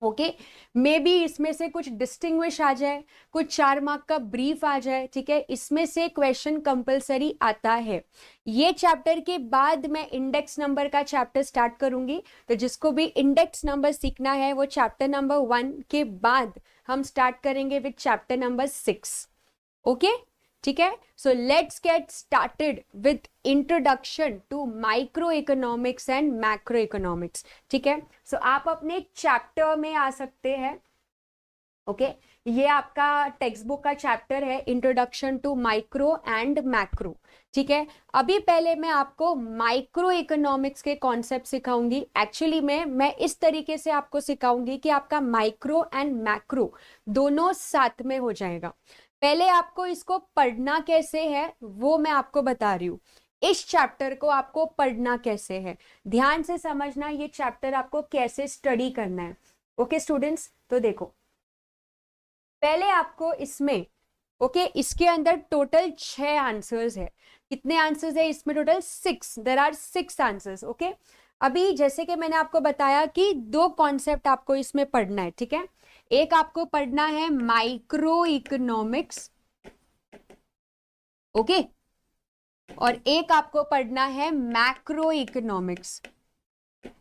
Okay, may be इसमें से कुछ डिस्टिंग्विश आ जाए, कुछ 4 मार्क का ब्रीफ आ जाए, ठीक है, इसमें से क्वेश्चन कंपलसरी आता है। ये चैप्टर के बाद मैं इंडेक्स नंबर का चैप्टर स्टार्ट करूंगी, तो जिसको भी इंडेक्स नंबर सीखना है वो चैप्टर नंबर 1 के बाद हम स्टार्ट करेंगे विद चैप्टर नंबर 6। ओके, ठीक है। So let's get started with introduction to micro economics and macro economics, ठीक है। सो आप अपने चैप्टर में आ सकते हैं। ओके, ये आपका टेक्स्ट बुक का चैप्टर है, introduction to micro and macro, ठीक है। अभी पहले मैं आपको माइक्रो इकोनॉमिक्स के कॉन्सेप्ट सिखाऊंगी। एक्चुअली मैं इस तरीके से आपको सिखाऊंगी कि आपका माइक्रो एंड मैक्रो दोनों साथ में हो जाएगा। पहले आपको इसको पढ़ना कैसे है वो मैं आपको बता रही हूँ। इस चैप्टर को आपको पढ़ना कैसे है, ध्यान से समझना, ये चैप्टर आपको कैसे स्टडी करना है। ओके स्टूडेंट्स, तो देखो पहले आपको इसमें, ओके, इसके अंदर टोटल 6 आंसर्स है। कितने आंसर्स है इसमें? Total 6, there are 6 answers. Okay, अभी जैसे कि मैंने आपको बताया कि 2 कॉन्सेप्ट आपको इसमें पढ़ना है, ठीक है। एक आपको पढ़ना है माइक्रो इकोनॉमिक्स, ओके, और एक आपको पढ़ना है मैक्रो इकोनॉमिक्स।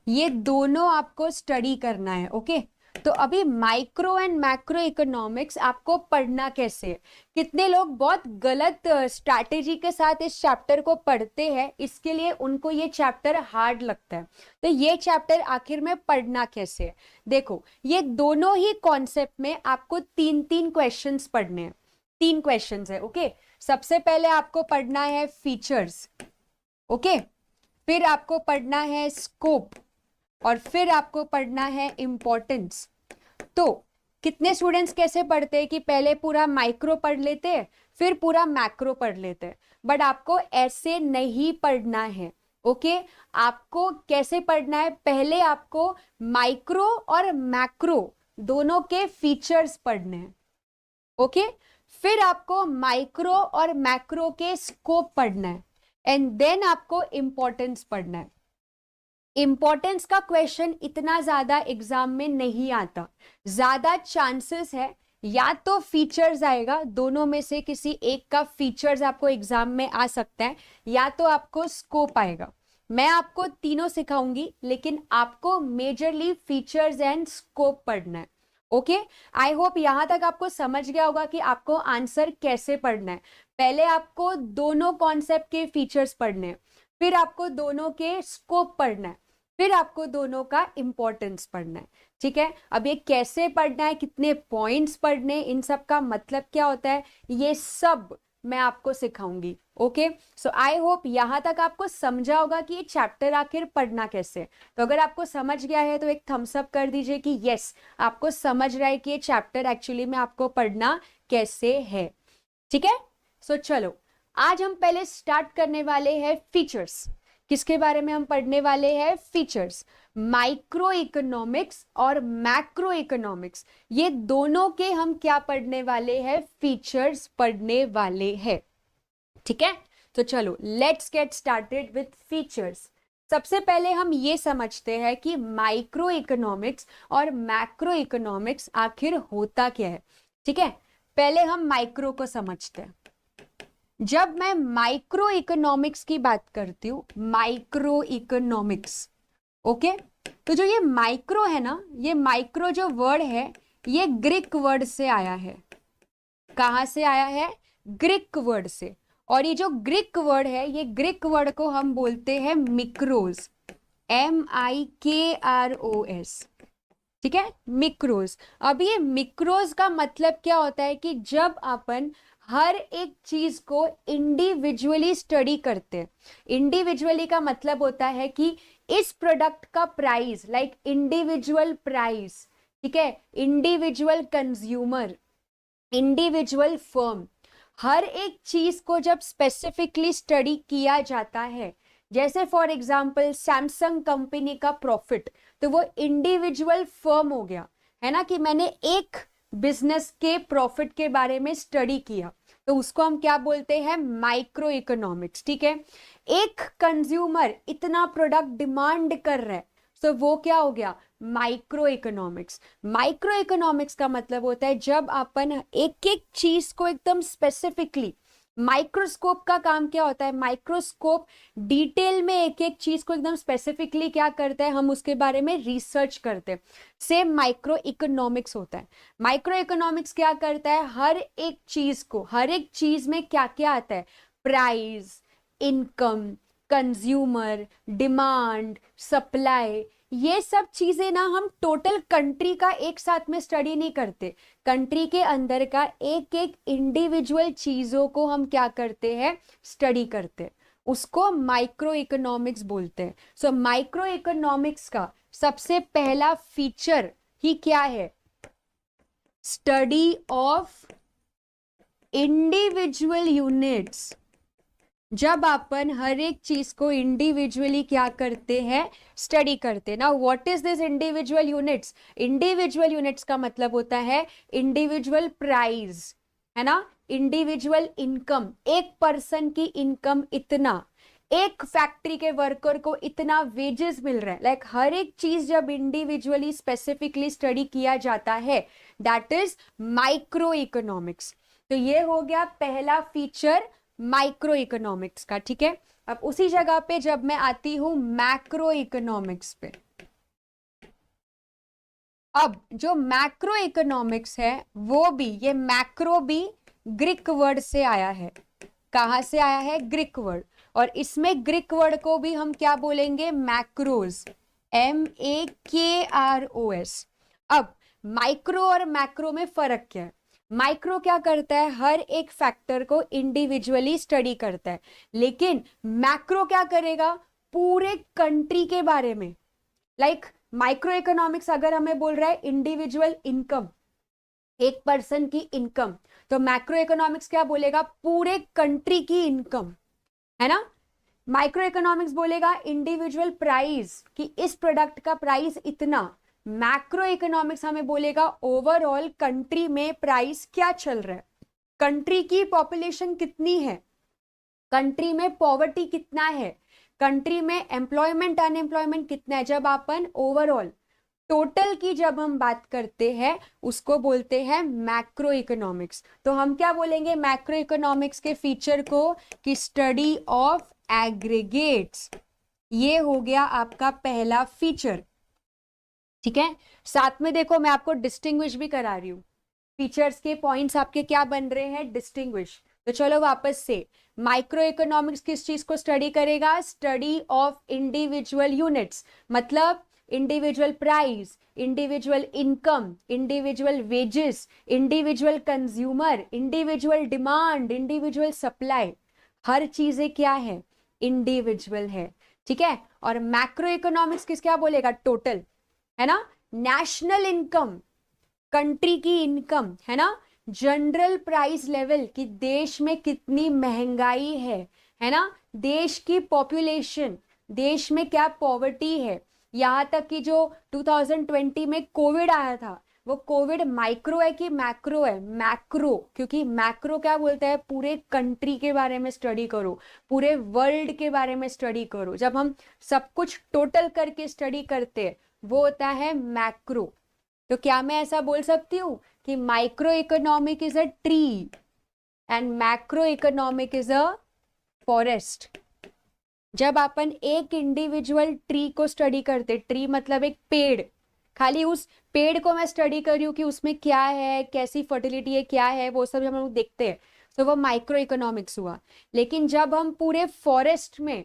ये दोनों आपको स्टडी करना है। ओके, तो अभी माइक्रो एंड मैक्रो इकोनॉमिक्स आपको पढ़ना कैसे है? कितने लोग बहुत गलत स्ट्रैटेजी के साथ इस चैप्टर को पढ़ते हैं, इसके लिए उनको ये चैप्टर हार्ड लगता है। तो ये चैप्टर आखिर में पढ़ना कैसे है? देखो, ये दोनों ही कॉन्सेप्ट में आपको 3-3 क्वेश्चंस पढ़ने हैं। 3 क्वेश्चंस है। ओके, सबसे पहले आपको पढ़ना है फीचर्स, ओके, फिर आपको पढ़ना है स्कोप, और फिर आपको पढ़ना है इंपॉर्टेंस। तो कितने स्टूडेंट्स कैसे पढ़ते हैं कि पहले पूरा माइक्रो पढ़ लेते हैं फिर पूरा मैक्रो पढ़ लेते हैं, बट आपको ऐसे नहीं पढ़ना है। ओके, आपको कैसे पढ़ना है? पहले आपको माइक्रो और मैक्रो दोनों के फीचर्स पढ़ने हैं। ओके, फिर आपको माइक्रो और मैक्रो के स्कोप पढ़ना है, एंड देन आपको इंपॉर्टेंस पढ़ना है। इंपॉर्टेंस का क्वेश्चन इतना ज्यादा एग्जाम में नहीं आता, ज्यादा चांसेस है या तो फीचर्स आएगा, दोनों में से किसी एक का फीचर्स आपको एग्जाम में आ सकता है, या तो आपको स्कोप आएगा। मैं आपको तीनों सिखाऊंगी, लेकिन आपको मेजरली फीचर्स एंड स्कोप पढ़ना है। ओके, आई होप यहां तक आपको समझ गया होगा कि आपको आंसर कैसे पढ़ना है। पहले आपको दोनों कॉन्सेप्ट के फीचर्स पढ़ने हैं, फिर आपको दोनों के स्कोप पढ़ना है, फिर आपको दोनों का इंपॉर्टेंस पढ़ना है, ठीक है। अब ये कैसे पढ़ना है, कितने पॉइंट्स पढ़ने, इन सब का मतलब क्या होता है, ये सब मैं आपको सिखाऊंगी। ओके, सो आई होप यहां तक आपको समझा होगा कि ये चैप्टर आखिर पढ़ना कैसे है। तो अगर आपको समझ गया है तो एक थम्स अप कर दीजिए कि यस, आपको समझ रहा है कि ये चैप्टर एक्चुअली में आपको पढ़ना कैसे है, ठीक है। सो चलो, आज हम पहले स्टार्ट करने वाले हैं फीचर्स। किसके बारे में हम पढ़ने वाले हैं? फीचर्स। माइक्रो इकोनॉमिक्स और मैक्रो इकोनॉमिक्स, ये दोनों के हम क्या पढ़ने वाले हैं? फीचर्स पढ़ने वाले हैं, ठीक है। तो चलो let's get started with features. सबसे पहले हम ये समझते हैं कि माइक्रो इकोनॉमिक्स और मैक्रो इकोनॉमिक्स आखिर होता क्या है, ठीक है। पहले हम माइक्रो को समझते हैं। जब मैं माइक्रो इकोनॉमिक्स की बात करती हूं, माइक्रो इकोनॉमिक्स, ओके, तो जो ये माइक्रो है ना, ये माइक्रो जो वर्ड है ये ग्रीक वर्ड से आया है। कहां से आया है? ग्रीक वर्ड से। और ये जो ग्रीक वर्ड है, ये ग्रीक वर्ड को हम बोलते हैं मिक्रोस, MIKROS, ठीक है, मिक्रोस। अब ये मिक्रोस का मतलब क्या होता है कि जब अपन हर एक चीज को इंडिविजुअली स्टडी करते हैं। इंडिविजुअली का मतलब होता है कि इस प्रोडक्ट का प्राइस, लाइक इंडिविजुअल प्राइस, ठीक है, इंडिविजुअल कंज्यूमर, इंडिविजुअल फर्म, हर एक चीज को जब स्पेसिफिकली स्टडी किया जाता है, जैसे फॉर एग्जांपल सैमसंग कंपनी का प्रॉफिट, तो वो इंडिविजुअल फर्म हो गया, है ना, कि मैंने एक बिजनेस के प्रॉफिट के बारे में स्टडी किया, तो उसको हम क्या बोलते हैं? माइक्रो इकोनॉमिक्स, ठीक है। एक कंज्यूमर इतना प्रोडक्ट डिमांड कर रहा है, तो वो क्या हो गया? Micro economics. माइक्रो इकोनॉमिक्स का मतलब होता है जब अपन एक एक चीज को एकदम स्पेसिफिकली, माइक्रोस्कोप का काम क्या होता है, माइक्रोस्कोप डिटेल में एक एक चीज को एकदम स्पेसिफिकली क्या करता है, हम उसके बारे में रिसर्च करते हैं। सेम माइक्रो इकोनॉमिक्स होता है। माइक्रो इकोनॉमिक्स क्या करता है, हर एक चीज को, हर एक चीज में क्या क्या आता है, price, income, consumer, demand, supply, ये सब चीजें ना हम टोटल कंट्री का एक साथ में स्टडी नहीं करते। कंट्री के अंदर का एक एक इंडिविजुअल चीजों को हम क्या करते हैं, स्टडी करते हैं। उसको माइक्रो इकोनॉमिक्स बोलते हैं। सो माइक्रो इकोनॉमिक्स का सबसे पहला फीचर ही क्या है, स्टडी ऑफ इंडिविजुअल यूनिट्स। जब अपन हर एक चीज को इंडिविजुअली क्या करते हैं, स्टडी करते हैं ना। What is this individual units, individual units का मतलब होता है इंडिविजुअल प्राइस, है ना, इंडिविजुअल इनकम, एक पर्सन की इनकम इतना, एक फैक्ट्री के वर्कर को इतना वेजेस मिल रहा है। लाइक हर एक चीज जब इंडिविजुअली स्पेसिफिकली स्टडी किया जाता है, दैट इज माइक्रो इकोनॉमिक्स। तो ये हो गया पहला फीचर माइक्रो इकोनॉमिक्स का, ठीक है। अब उसी जगह पे जब मैं आती हूं मैक्रो इकोनॉमिक्स पे, अब जो मैक्रो इकोनॉमिक्स है वो भी, ये मैक्रो भी ग्रीक वर्ड से आया है। कहां से आया है, ग्रीक वर्ड। और इसमें ग्रीक वर्ड को भी हम क्या बोलेंगे, मैक्रोस, MAKROS। अब माइक्रो और मैक्रो में फर्क क्या है, माइक्रो क्या करता है, हर एक फैक्टर को इंडिविजुअली स्टडी करता है, लेकिन मैक्रो क्या करेगा, पूरे कंट्री के बारे में। लाइक माइक्रो इकोनॉमिक्स अगर हमें बोल रहा है इंडिविजुअल इनकम, एक पर्सन की इनकम, तो मैक्रो इकोनॉमिक्स क्या बोलेगा, पूरे कंट्री की इनकम, है ना। माइक्रो इकोनॉमिक्स बोलेगा इंडिविजुअल प्राइस, कि इस प्रोडक्ट का प्राइस इतना। मैक्रो इकोनॉमिक्स हमें बोलेगा ओवरऑल कंट्री में प्राइस क्या चल रहा है, कंट्री की पॉपुलेशन कितनी है, कंट्री में पॉवर्टी कितना है, कंट्री में एम्प्लॉयमेंट अनएम्प्लॉयमेंट कितना है। जब अपन ओवरऑल टोटल की जब हम बात करते हैं उसको बोलते हैं मैक्रो इकोनॉमिक्स। तो हम क्या बोलेंगे मैक्रो इकोनॉमिक्स के फीचर को, कि स्टडी ऑफ एग्रीगेट्स। ये हो गया आपका पहला फीचर, ठीक है। साथ में देखो मैं आपको डिस्टिंग्विश भी करा रही हूँ, फीचर्स के पॉइंट्स आपके क्या बन रहे हैं, डिस्टिंग्विश। तो चलो वापस से, माइक्रो इकोनॉमिक्स किस चीज को स्टडी करेगा, स्टडी ऑफ इंडिविजुअल यूनिट्स, मतलब individual price, individual income, individual wages, individual consumer, individual demand, individual supply, हर चीजें क्या है, इंडिविजुअल है, ठीक है। और मैक्रो इकोनॉमिक्स किस क्या बोलेगा, टोटल, है ना, नेशनल इनकम, कंट्री की इनकम, है ना, जनरल प्राइस लेवल, कि देश में कितनी महंगाई है ना, देश की पॉपुलेशन, देश में क्या पॉवर्टी है। यहां तक कि जो 2020 में कोविड आया था, वो कोविड माइक्रो है कि मैक्रो है, मैक्रो, क्योंकि मैक्रो क्या बोलता है, पूरे कंट्री के बारे में स्टडी करो, पूरे वर्ल्ड के बारे में स्टडी करो। जब हम सब कुछ टोटल करके स्टडी करते हैं वो होता है मैक्रो। तो क्या मैं ऐसा बोल सकती हूँ कि micro economic is a tree and macro economic is a forest. जब अपन एक इंडिविजुअल ट्री को स्टडी करते, ट्री मतलब एक पेड़, खाली उस पेड़ को मैं स्टडी कर रही हूँ कि उसमें क्या है, कैसी फर्टिलिटी है, क्या है, वो सब हम लोग देखते हैं, तो वो माइक्रो इकोनॉमिक्स हुआ। लेकिन जब हम पूरे फॉरेस्ट में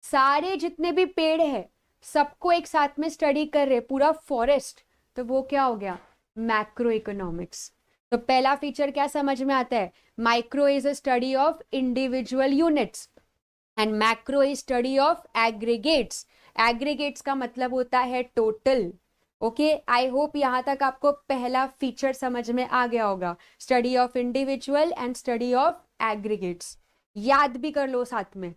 सारे जितने भी पेड़ है सबको एक साथ में स्टडी कर रहे, पूरा फॉरेस्ट, तो वो क्या हो गया, मैक्रो इकोनॉमिक्स। तो पहला फीचर क्या समझ में आता है, micro is a study of individual units and macro is study of aggregates. Aggregates का मतलब होता है टोटल। ओके, आई होप यहां तक आपको पहला फीचर समझ में आ गया होगा, study of individual and study of aggregates. याद भी कर लो साथ में,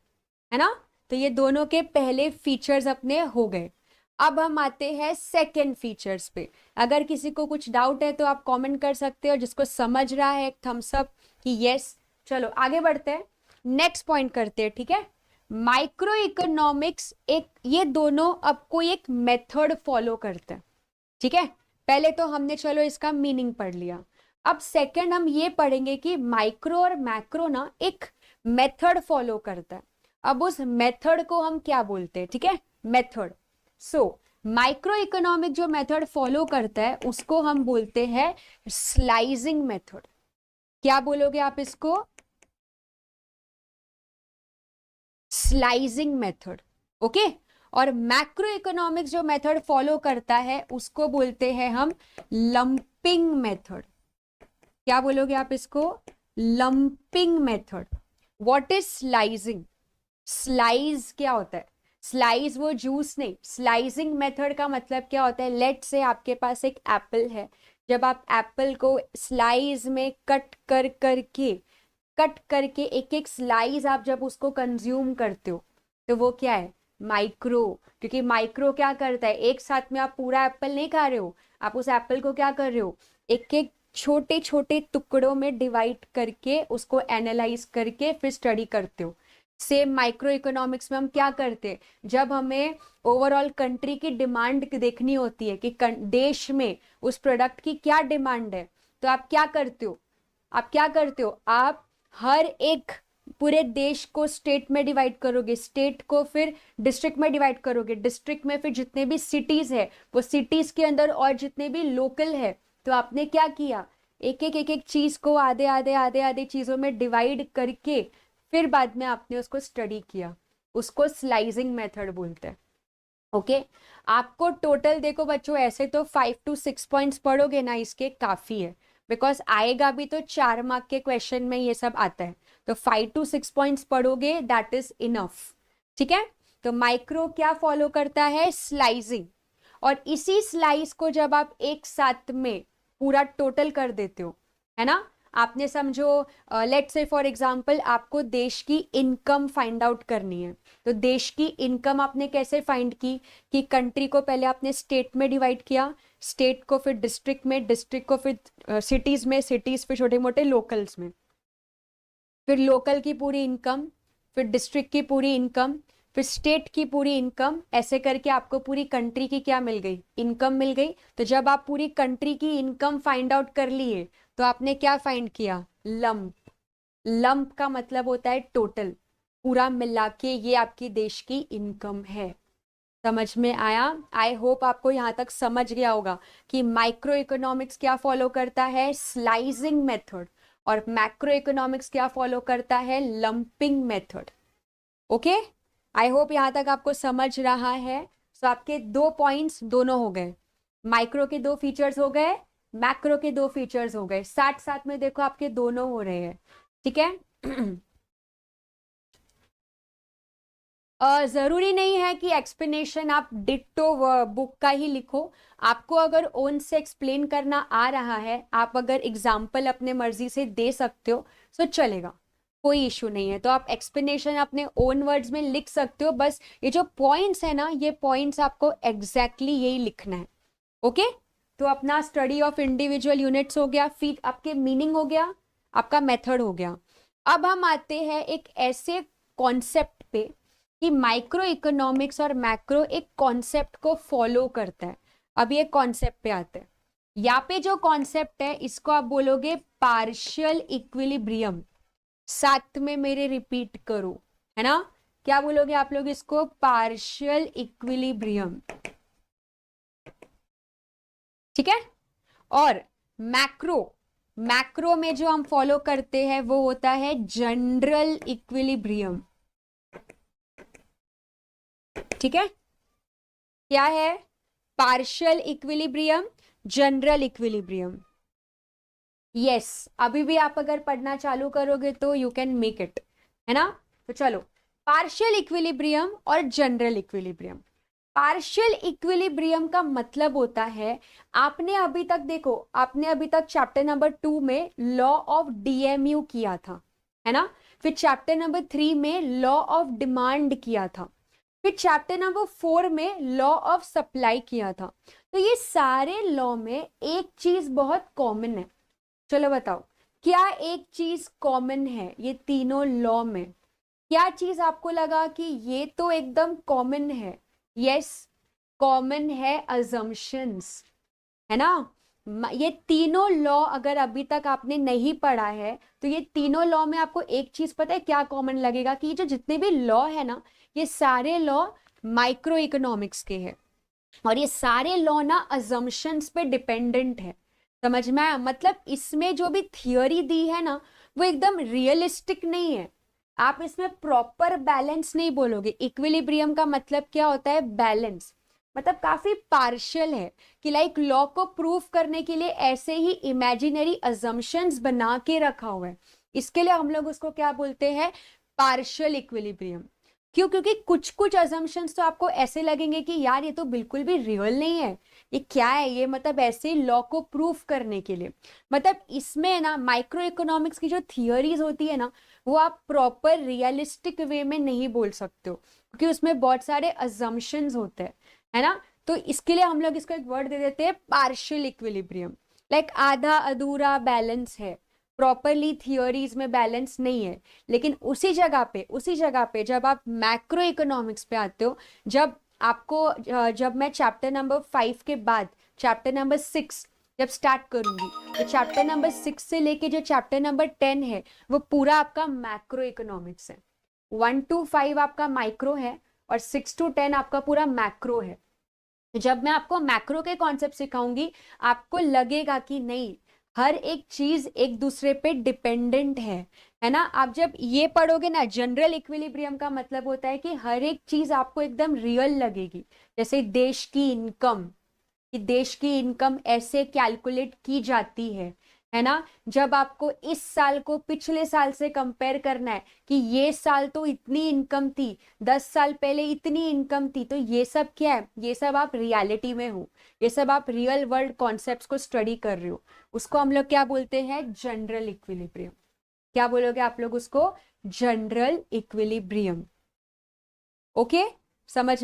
है ना। तो ये दोनों के पहले फीचर्स अपने हो गए। अब हम आते हैं सेकेंड फीचर्स पे। अगर किसी को कुछ डाउट है तो आप कमेंट कर सकते हो, जिसको समझ रहा है एक थम्स अप कि यस। चलो आगे बढ़ते हैं, नेक्स्ट पॉइंट करते हैं, ठीक है। माइक्रो इकोनॉमिक्स, एक ये दोनों अब कोई एक मेथड फॉलो करते हैं, ठीक है, पहले तो हमने चलो इसका मीनिंग पढ़ लिया। अब सेकंड हम ये पढ़ेंगे कि माइक्रो और मैक्रो ना एक मेथड फॉलो करता है। अब उस मेथड को हम क्या बोलते हैं, ठीक है, मेथड। सो माइक्रो इकोनॉमिक जो मेथड फॉलो करता है उसको हम बोलते हैं स्लाइसिंग मेथड। क्या बोलोगे आप इसको? Slicing method. ओके। और मैक्रो इकोनॉमिक्स जो मेथड फॉलो करता है उसको बोलते हैं हम लंपिंग मेथड। क्या बोलोगे आप इसको? Lumping method. What is slicing? Slice क्या होता है? स्लाइस वो जूस नहीं, स्लाइसिंग मेथड का मतलब क्या होता है? लेट से आपके पास एक एप्पल है, जब आप एप्पल को स्लाइस में कट करके एक एक स्लाइस आप जब उसको कंज्यूम करते हो तो वो क्या है? माइक्रो। क्योंकि माइक्रो क्या करता है, एक साथ में आप पूरा एप्पल नहीं खा रहे हो, आप उस एप्पल को क्या कर रहे हो, एक एक छोटे छोटे टुकड़ों में डिवाइड करके उसको एनालाइज करके फिर स्टडी करते हो। सेम माइक्रो इकोनॉमिक्स में हम क्या करते हैं, जब हमें ओवरऑल कंट्री की डिमांड देखनी होती है कि देश में उस प्रोडक्ट की क्या डिमांड है, तो आप क्या करते हो, आप हर एक पूरे देश को स्टेट में डिवाइड करोगे, स्टेट को फिर डिस्ट्रिक्ट में डिवाइड करोगे, डिस्ट्रिक्ट में फिर जितने भी सिटीज है वो सिटीज के अंदर और जितने भी लोकल है, तो आपने क्या किया, एक एक चीज को आधे आधे आधे आधे चीजों में डिवाइड करके फिर बाद में आपने उसको स्टडी किया। उसको स्लाइसिंग मेथड बोलते हैं। ओके। आपको टोटल देखो बच्चों, ऐसे तो 5 to 6 पॉइंट्स पढ़ोगे ना इसके काफी है, बिकॉज आएगा भी तो 4 मार्क के क्वेश्चन में ये सब आता है, तो 5 to 6 पॉइंट्स पढ़ोगे दैट इज इनफ। ठीक है। तो माइक्रो क्या फॉलो करता है? स्लाइसिंग। और इसी स्लाइस को जब आप एक साथ में पूरा टोटल कर देते हो, है ना, आपने समझो लेट्स से फॉर एग्जांपल आपको देश की इनकम फाइंड आउट करनी है, तो देश की इनकम आपने कैसे फाइंड की कि कंट्री को पहले आपने स्टेट में डिवाइड किया, स्टेट को फिर डिस्ट्रिक्ट में, डिस्ट्रिक्ट को फिर सिटीज में, सिटीज फिर छोटे मोटे लोकल्स में, फिर लोकल की पूरी इनकम, फिर डिस्ट्रिक्ट की पूरी इनकम, फिर स्टेट की पूरी इनकम, ऐसे करके आपको पूरी कंट्री की क्या मिल गई? इनकम मिल गई। तो जब आप पूरी कंट्री की इनकम फाइंड आउट कर लिए तो आपने क्या फाइंड किया? लंप। लंप का मतलब होता है टोटल, पूरा मिला के ये आपकी देश की इनकम है। समझ में आया? आई होप आपको यहां तक समझ गया होगा कि माइक्रो इकोनॉमिक्स क्या फॉलो करता है? Slicing method. और मैक्रो इकोनॉमिक्स क्या फॉलो करता है? Lumping method. Okay. I hope यहां तक आपको समझ रहा है। सो आपके 2 पॉइंट्स दोनों हो गए, माइक्रो के 2 फीचर्स हो गए, मैक्रो के 2 फीचर्स हो गए, साथ साथ में देखो आपके दोनों हो रहे हैं। ठीक है। जरूरी नहीं है कि एक्सप्लेनेशन आप डिट्टो बुक का ही लिखो, आपको अगर ओन से एक्सप्लेन करना आ रहा है, आप अगर एग्जाम्पल अपने मर्जी से दे सकते हो तो चलेगा, कोई इशू नहीं है। तो आप एक्सप्लेनेशन अपने ओन वर्ड्स में लिख सकते हो, बस ये जो पॉइंट्स है ना, ये पॉइंट्स आपको एग्जैक्टली यही लिखना है। ओके। तो अपना स्टडी ऑफ इंडिविजुअल यूनिट्स हो गया, फिर आपके मीनिंग हो गया, आपका मेथड हो गया। अब हम आते हैं एक ऐसे कॉन्सेप्ट पे कि माइक्रो इकोनॉमिक्स और मैक्रो एक कॉन्सेप्ट को फॉलो करता है। अब ये कॉन्सेप्ट पे आते हैं। यहाँ पे जो कॉन्सेप्ट है इसको आप बोलोगे पार्शियल इक्विलिब्रियम। साथ में मेरे रिपीट करो, है ना, क्या बोलोगे आप लोग इसको? Partial equilibrium. ठीक है। और मैक्रो, मैक्रो में जो हम फॉलो करते हैं वो होता है जनरल इक्विलिब्रियम। ठीक है। क्या है? Partial equilibrium, general equilibrium. Yes, अभी भी आप अगर पढ़ना चालू करोगे तो यू कैन मेक इट, है ना। तो चलो, पार्शियल इक्विलिब्रियम और जनरल इक्विलिब्रियम। पार्शियल इक्विलिब्रियम का मतलब होता है, आपने अभी तक देखो, आपने अभी तक चैप्टर नंबर 2 में लॉ ऑफ डीएमयू किया था, है ना, फिर चैप्टर नंबर 3 में लॉ ऑफ डिमांड किया था, फिर चैप्टर नंबर 4 में लॉ ऑफ सप्लाई किया था। तो ये सारे लॉ में एक चीज बहुत कॉमन है। चलो बताओ, क्या एक चीज कॉमन है ये तीनों लॉ में? क्या चीज आपको लगा कि ये तो एकदम कॉमन है? यस, कॉमन है अजम्पशंस। है ना। ये तीनों लॉ अगर अभी तक आपने नहीं पढ़ा है तो ये तीनों लॉ में आपको एक चीज पता है क्या कॉमन लगेगा, कि ये जो जितने भी लॉ है ना, ये सारे लॉ माइक्रो इकोनॉमिक्स के हैं, और ये सारे लॉ ना अजम्पशंस पे डिपेंडेंट है। समझ में आया? मतलब इसमें जो भी थियोरी दी है ना, वो एकदम रियलिस्टिक नहीं है। आप इसमें प्रॉपर बैलेंस नहीं बोलोगे। इक्विलिब्रियम का मतलब क्या होता है? बैलेंस। मतलब काफी पार्शियल है, कि लाइक लॉ को प्रूव करने के लिए ऐसे ही इमेजिनरी अजम्पशंस बना के रखा हुआ है। इसके लिए हम लोग उसको क्या बोलते हैं? Partial equilibrium. क्यों? क्योंकि कुछ कुछ अजम्पशंस तो आपको ऐसे लगेंगे कि यार ये तो बिल्कुल भी रियल नहीं है, ये क्या है ये, मतलब ऐसे लॉ को प्रूफ करने के लिए। मतलब इसमें ना माइक्रो इकोनॉमिक्स की जो थियोरीज होती है ना, वो आप प्रॉपर रियलिस्टिक वे में नहीं बोल सकते हो, क्योंकि उसमें बहुत सारे अजम्पशंस होते हैं, है ना। तो इसके लिए हम लोग इसको एक वर्ड दे देते हैं पार्शियल इक्विलिब्रियम। लाइक आधा अधूरा बैलेंस है, प्रॉपरली थियोरीज में बैलेंस नहीं है। लेकिन उसी जगह पे जब आप मैक्रो इकोनॉमिक्स पे आते हो, जब आपको जब मैं चैप्टर नंबर 5 के बाद चैप्टर नंबर 6 जब स्टार्ट करूंगी, तो चैप्टर नंबर 6 से लेके जो चैप्टर नंबर 10 है, वो पूरा आपका मैक्रो इकोनॉमिक्स है। 1 to 5 आपका माइक्रो है, और 6 to 10 आपका पूरा मैक्रो है। जब मैं आपको मैक्रो के कॉन्सेप्ट सिखाऊंगी, आपको लगेगा कि नहीं, हर एक चीज एक दूसरे पे डिपेंडेंट है ना। आप जब ये पढ़ोगे ना, जनरल इक्विलिब्रियम का मतलब होता है कि हर एक चीज आपको एकदम रियल लगेगी। जैसे देश की इनकम, कि देश की इनकम ऐसे कैलकुलेट की जाती है ना। जब आपको इस साल को पिछले साल से कंपेयर करना है, कि ये साल तो इतनी इनकम थी, 10 साल पहले इतनी इनकम थी, तो ये सब क्या है? ये सब आप रियलिटी में हो, ये सब आप रियल वर्ल्ड कॉन्सेप्ट्स को स्टडी कर रहे हो। उसको हम लोग क्या बोलते हैं? General equilibrium. क्या बोलोगे आप लोग उसको? General equilibrium. ओके, समझ